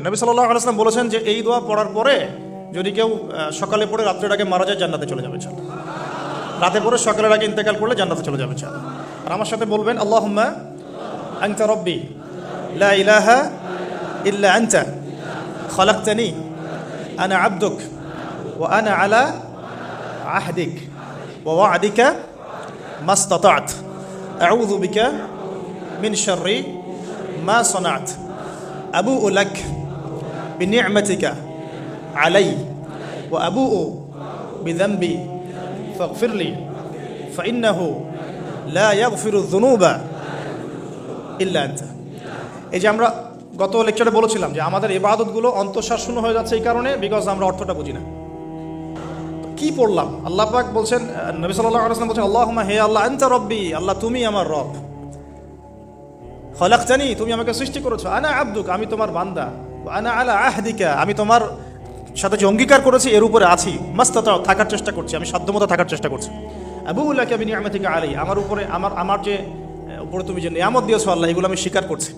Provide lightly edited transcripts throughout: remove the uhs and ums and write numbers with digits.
নবী সাল্লাল্লাহু আলাইহি ওয়াসাল্লাম বলেছেন যে এই দোয়া পড়ার পরে যদি কেউ সকালে পড়ে রাত্রের আগে মারা যায় জান্নাতে চলে যাবে ইনশাআল্লাহ। রাতে পড়ে সকালের আগে ইন্তেকাল করলে জান্নাতে চলে যাবে ইনশাআল্লাহ। আর আমার সাথে বলবেন আল্লাহুম্মা আনতা রাব্বি লা ইলাহা ইল্লা আনতা খালাকতানি আনা আবদুক ওয়া আনা আলা আহদিক ওয়া ওয়া'দিকা মাস্তাতা'ত আউযু বিকা মিন শাররি মা সানা'ত আবুউ লাক বিনি'মাতিকা আলাই ওয়া আবুউ বিযানবি ফাগফির লি ফাইন্নাহু লা ইয়াগফিরু যুনুবা ইল্লা আনতা। এই যে আমরা গত লেকচারে বলেছিলাম যে আমাদের ইবাদতগুলো অন্তঃসার শূন্য হয়ে যাচ্ছে এই কারণে, বিকজ আমরা অর্থটা বুঝি না। কি পড়লাম? আল্লাহ পাক বলছেন, নবী সাল্লাল্লাহু আলাইহি ওয়াসাল্লাম বলছেন আল্লাহুম্মা হে আল্লাহ আনতা রব্বি, আল্লাহ তুমি আমার রব, খালাকতানি তুমি আমাকে সৃষ্টি করেছো, আনা আবদুক আমি তোমার বান্দা, আনা আলা আহদিকা আমি তোমার সাথে যে অঙ্গীকার করেছি এর উপরে আছি, মাস্তাতা'তু থাকার চেষ্টা করছি, আমি সাধ্যমতো থাকার চেষ্টা করছি, আবুউ লাকা বিনি'মাতিকা আলাই আমার উপরে আমার যে উপরে তুমি যে নিয়ামত দিয়েছো আল্লাহ এগুলো আমি স্বীকার করছি।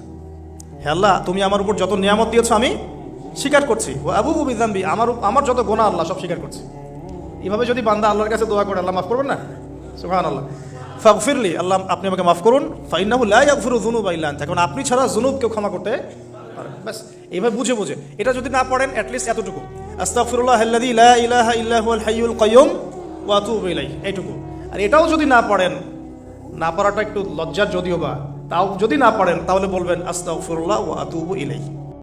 হে আল্লাহ তুমি আমার উপর যত নিয়ামত দিয়েছো আমি স্বীকার করছি, ও আবুউ বিযানবি আমার যত গুনাহ আল্লাহ সব স্বীকার করছি। এইভাবে যদি বান্দা আল্লাহর কাছে দোয়া করে আল্লাহ মাফ করবেন না? সুবহানাল্লাহ। ফাগফিরলি আল্লাহ আপনি আমাকে মাফ করুন, ফাইন্নাহু লা ইয়াগফিরু যুনুবা ইল্লা আনতা, কারণ আপনি ছাড়া যুনুব কেউ ক্ষমা করতে পারেন। ব্যাস এইভাবে বুঝে বুঝে এটা যদি না পড়েন অ্যাটলিস্ট এতটুকু আস্তাগফিরুল্লাহাল্লাযী লা ইলাহা ইল্লা হুয়াল হাইয়ুল কাইয়্যুম ওয়া আতুবু ইলাইহি, এইটুকু। আর এটাও যদি না পড়েন, না পড়াটা একটু লজ্জার যদিও বা, তাও যদি না পড়েন তাহলে বলবেন আস্তাগফিরুল্লাহ ওয়া আতুবু ইলাইহি।